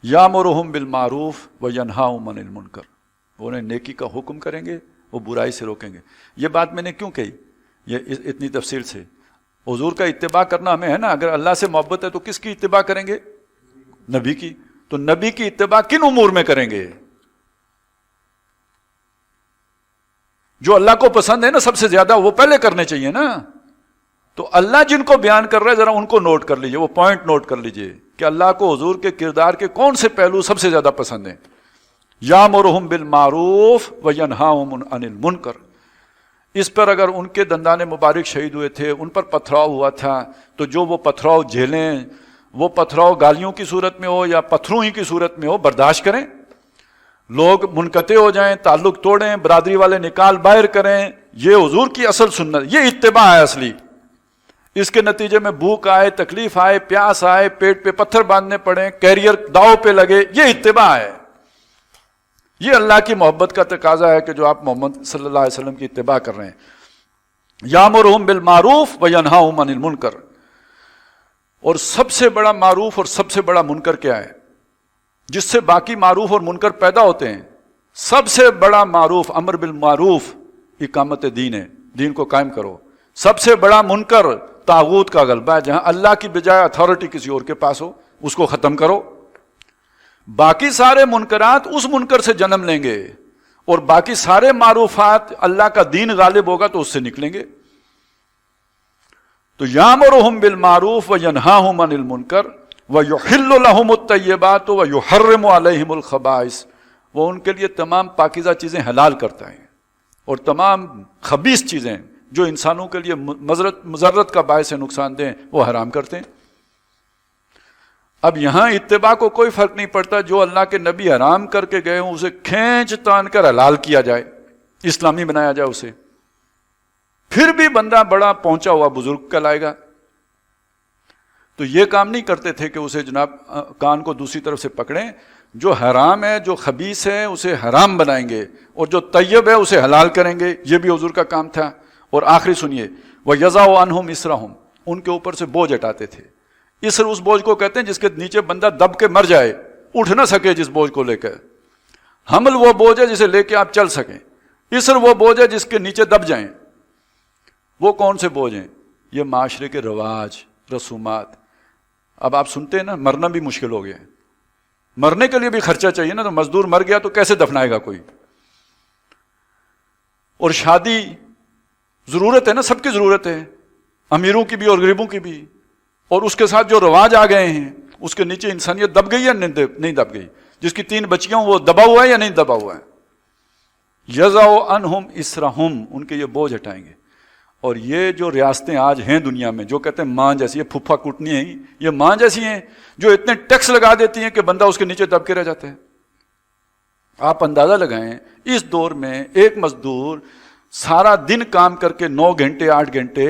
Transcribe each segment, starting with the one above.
یامرہم بالمعروف وینہاہم عن المنکر، وہ انہیں نیکی کا حکم کریں گے، وہ برائی سے روکیں گے۔ یہ بات میں نے کیوں کہی یہ اتنی تفصیل سے؟ حضور کا اتباع کرنا ہمیں ہے نا، اگر اللہ سے محبت ہے تو کس کی اتباع کریں گے؟ نبی کی۔ تو نبی کی اتباع کن امور میں کریں گے؟ جو اللہ کو پسند ہے نا سب سے زیادہ، وہ پہلے کرنے چاہیے نا۔ تو اللہ جن کو بیان کر رہا ہے ذرا ان کو نوٹ کر لیجئے، وہ پوائنٹ نوٹ کر لیجئے کہ اللہ کو حضور کے کردار کے کون سے پہلو سب سے زیادہ پسند ہیں۔ یامرہم بالمعروف وینہاہم عن المنکر، اس پر اگر ان کے دندان مبارک شہید ہوئے تھے، ان پر پتھراؤ ہوا تھا، تو جو وہ پتھراؤ جھیلیں، وہ پتھراؤ گالیوں کی صورت میں ہو یا پتھروں ہی کی صورت میں ہو، برداشت کریں۔ لوگ منقطع ہو جائیں، تعلق توڑیں، برادری والے نکال باہر کریں، یہ حضور کی اصل سنت، یہ اتباع ہے اصلی۔ اس کے نتیجے میں بھوک آئے، تکلیف آئے، پیاس آئے، پیٹ پہ پتھر باندھنے پڑیں، کیریئر داؤ پہ لگے، یہ اتباع ہے۔ یہ اللہ کی محبت کا تقاضا ہے کہ جو آپ محمد صلی اللہ علیہ وسلم کی اتباع کر رہے ہیں۔ یامرہم بالمعروف وینہاہم عن المنکر، اور سب سے بڑا معروف اور سب سے بڑا منکر کیا ہے جس سے باقی معروف اور منکر پیدا ہوتے ہیں؟ سب سے بڑا معروف امر بالمعروف اقامت دین ہے، دین کو قائم کرو۔ سب سے بڑا منکر طاغوت کا غلبہ ہے، جہاں اللہ کی بجائے اتھارٹی کسی اور کے پاس ہو، اس کو ختم کرو۔ باقی سارے منکرات اس منکر سے جنم لیں گے، اور باقی سارے معروفات اللہ کا دین غالب ہوگا تو اس سے نکلیں گے۔ تو یامرہم بالمعروف وینہاہم عن المنکر ویحل لہم الطیبات ویحرم علیہم الخبائث، وہ ان کے لیے تمام پاکیزہ چیزیں حلال کرتا ہے، اور تمام خبیث چیزیں جو انسانوں کے لیے مضرت کا باعث نقصان دیں وہ حرام کرتے ہیں۔ اب یہاں اتباع کو کوئی فرق نہیں پڑتا، جو اللہ کے نبی حرام کر کے گئے ہوں اسے کھینچ تان کر حلال کیا جائے، اسلامی بنایا جائے اسے، پھر بھی بندہ بڑا پہنچا ہوا بزرگ کہلائے گا۔ تو یہ کام نہیں کرتے تھے کہ اسے جناب کان کو دوسری طرف سے پکڑیں، جو حرام ہے، جو خبیث ہے اسے حرام بنائیں گے، اور جو طیب ہے اسے حلال کریں گے، یہ بھی حضور کا کام تھا۔ اور آخری سنیے، وَيَضَعُ عَنْهُمْ إِصْرَهُمْ، ان کے اوپر سے بوجھ ہٹاتے تھے۔ اسر اس بوجھ کو کہتے ہیں جس کے نیچے بندہ دب کے مر جائے، اٹھ نہ سکے جس بوجھ کو لے کر۔ حمل وہ بوجھ ہے جسے لے کے آپ چل سکیں، اسر وہ بوجھ ہے جس کے نیچے دب جائیں۔ وہ کون سے بوجھ ہیں؟ یہ معاشرے کے رواج، رسومات۔ اب آپ سنتے ہیں نا، مرنا بھی مشکل ہو گیا ہے، مرنے کے لیے بھی خرچہ چاہیے نا، تو مزدور مر گیا تو کیسے دفنائے گا کوئی؟ اور شادی ضرورت ہے نا، سب کی ضرورت ہے، امیروں کی بھی اور غریبوں کی بھی، اور اس کے ساتھ جو رواج آ گئے ہیں اس کے نیچے انسانیت دب گئی یا نہیں دب گئی؟ جس کی 3 بچیاں ہوں وہ دبا ہوا ہے یا نہیں دبا ہوا ہے؟ یضع عنہم اسرہم، ان کے یہ بوجھ ہٹائیں گے۔ اور یہ جو ریاستیں آج ہیں دنیا میں جو کہتے ہیں ماں جیسی، یہ پھپھا کوٹنی ہیں، یہ ماں جیسی ہیں جو اتنے ٹیکس لگا دیتی ہیں کہ بندہ اس کے نیچے دب کے رہ جاتا ہے۔ آپ اندازہ لگائیں، اس دور میں ایک مزدور سارا دن کام کر کے 9 گھنٹے 8 گھنٹے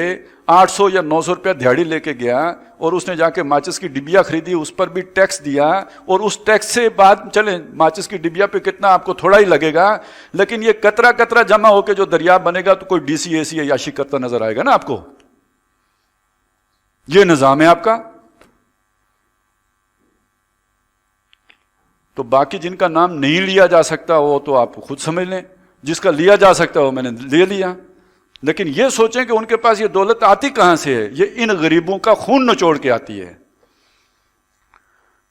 800 یا 900 روپیہ دیہڑی لے کے گیا، اور اس نے جا کے ماچس کی ڈبیا خریدی، اس پر بھی ٹیکس دیا، اور اس ٹیکس سے بعد چلیں ماچس کی ڈبیا پہ کتنا آپ کو تھوڑا ہی لگے گا، لیکن یہ قطرہ قطرہ جمع ہو کے جو دریا بنے گا تو کوئی ڈی سی اے سی عیاشی کرتا نظر آئے گا نا آپ کو۔ یہ نظام ہے آپ کا۔ تو باقی جن کا نام نہیں لیا جا سکتا وہ تو آپ خود سمجھ لیں، جس کا لیا جا سکتا وہ میں نے لے لیا۔ لیکن یہ سوچیں کہ ان کے پاس یہ دولت آتی کہاں سے ہے؟ یہ ان غریبوں کا خون نچوڑ کے آتی ہے۔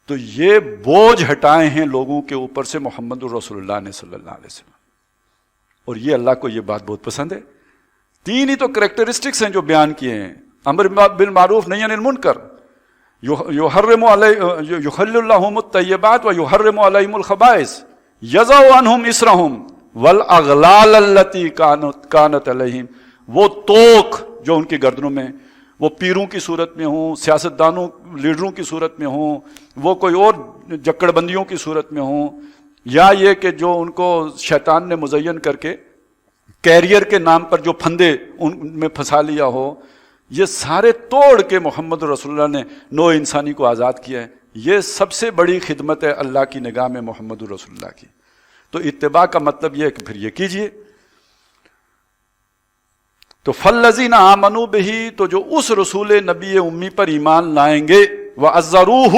تو یہ بوجھ ہٹائے ہیں لوگوں کے اوپر سے محمد الرسول اللہ نے صلی اللہ علیہ وسلم، اور یہ اللہ کو یہ بات بہت پسند ہے۔ 3 ہی تو کریکٹرسٹکس ہیں جو بیان کیے ہیں، امر بالمعروف نہی عن المنکر، یحرم لهم الطیبات ویحرم علیہم الخبائث، یضع عنہم اسرہم والاغلال التي كانت علیہم، وہ توق جو ان کی گردنوں میں، وہ پیروں کی صورت میں ہوں، سیاستدانوں لیڈروں کی صورت میں ہوں، وہ کوئی اور جکڑ بندیوں کی صورت میں ہوں، یا یہ کہ جو ان کو شیطان نے مزین کر کے کیریئر کے نام پر جو پھندے ان میں پھنسا لیا ہو، یہ سارے توڑ کے محمد رسول اللہ نے نو انسانی کو آزاد کیا ہے۔ یہ سب سے بڑی خدمت ہے اللہ کی نگاہ میں محمد رسول اللہ کی۔ تو اتباع کا مطلب یہ ہے کہ پھر یہ کیجئے۔ تو فالذین آمنوا بہ، تو جو اس رسول نبی امی پر ایمان لائیں گے، وعزروہ،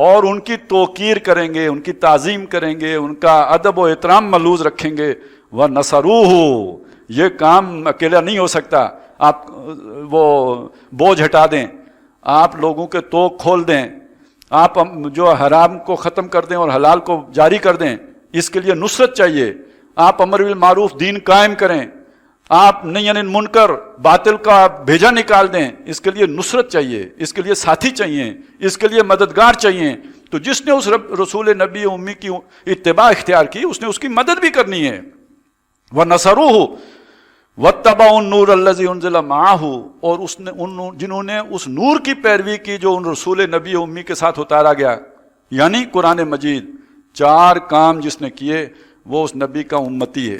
اور ان کی توقیر کریں گے، ان کی تعظیم کریں گے، ان کا ادب و احترام ملحوظ رکھیں گے. وَنَصَرُوهُ، یہ کام اکیلا نہیں ہو سکتا. آپ وہ بوجھ ہٹا دیں، آپ لوگوں کے توق کھول دیں، آپ جو حرام کو ختم کر دیں اور حلال کو جاری کر دیں، اس کے لیے نصرت چاہیے. آپ امر بالمعروف دین قائم کریں، آپ نہیں یعنی منکر باطل کا بھیجا نکال دیں، اس کے لیے نصرت چاہیے، اس کے لیے ساتھی چاہیے، اس کے لیے مددگار چاہیے. تو جس نے اس رسول نبی امی کی اتباع اختیار کی، اس نے اس کی مدد بھی کرنی ہے. وَنَصَرُوهُ وَاتَّبَعُوا النُّورَ الَّذِي أُنزِلَ مَعَهُ، اور جنہوں نے اس نور کی پیروی کی جو ان رسول نبی امی کے ساتھ اتارا گیا، یعنی قرآن مجید. 4 کام جس نے کیے وہ اس نبی کا امتی ہے،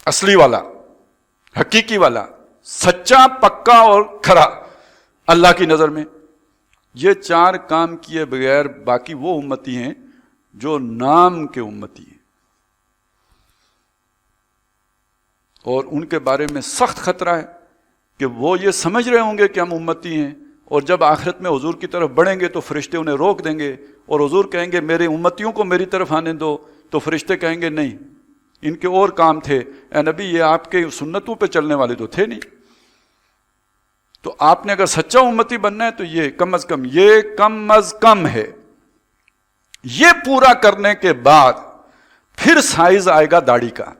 اصلی والا، حقیقی والا، سچا، پکا اور کھرا اللہ کی نظر میں. یہ 4 کام کیے بغیر باقی وہ امتی ہیں جو نام کے امتی ہیں، اور ان کے بارے میں سخت خطرہ ہے کہ وہ یہ سمجھ رہے ہوں گے کہ ہم امتی ہیں، اور جب آخرت میں حضور کی طرف بڑھیں گے تو فرشتے انہیں روک دیں گے، اور حضور کہیں گے میرے امتیوں کو میری طرف آنے دو، تو فرشتے کہیں گے نہیں، ان کے اور کام تھے، اے نبی یہ آپ کے سنتوں پہ چلنے والے تو تھے نہیں. تو آپ نے اگر سچا امتی بننا ہے تو یہ کم از کم ہے. یہ پورا کرنے کے بعد پھر سائز آئے گا داڑھی کا،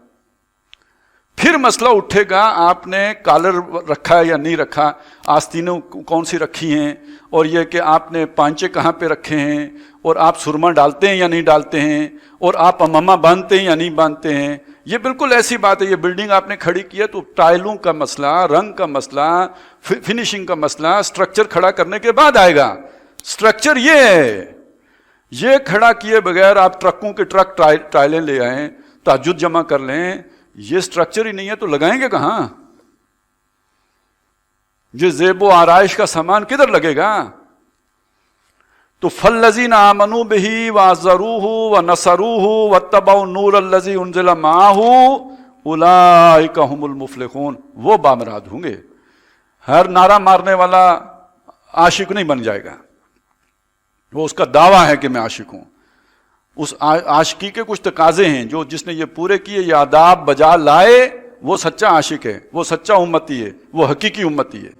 پھر مسئلہ اٹھے گا آپ نے کالر رکھا ہے یا نہیں رکھا، آستینوں کون سی رکھی ہیں، اور یہ کہ آپ نے پانچے کہاں پہ رکھے ہیں، اور آپ سرما ڈالتے ہیں یا نہیں ڈالتے ہیں، اور آپ امامہ باندھتے ہیں یا نہیں باندھتے ہیں. یہ بالکل ایسی بات ہے، یہ بلڈنگ آپ نے کھڑی کی ہے تو ٹائلوں کا مسئلہ، رنگ کا مسئلہ، فنیشنگ کا مسئلہ اسٹرکچر کھڑا کرنے کے بعد آئے گا. اسٹرکچر یہ ہے، یہ کھڑا کیے بغیر آپ ٹرکوں کے ٹرک ٹائلیں لے آئیں، تہجد جمع کر لیں، یہ اسٹرکچر ہی نہیں ہے تو لگائیں گے کہاں؟ یہ زیب و آرائش کا سامان کدھر لگے گا؟ تو فالذین آمنوا بہ وعزروہ ونصروہ واتبعوا النور الذی انزل معہ اولئک هم المفلحون، وہ بامراد ہوں گے. ہر نعرہ مارنے والا عاشق نہیں بن جائے گا، وہ اس کا دعویٰ ہے کہ میں عاشق ہوں. اس عاشقی کے کچھ تقاضے ہیں، جو جس نے یہ پورے کیے، یہ آداب بجا لائے، وہ سچا عاشق ہے، وہ سچا امتی ہے، وہ حقیقی امتی ہے.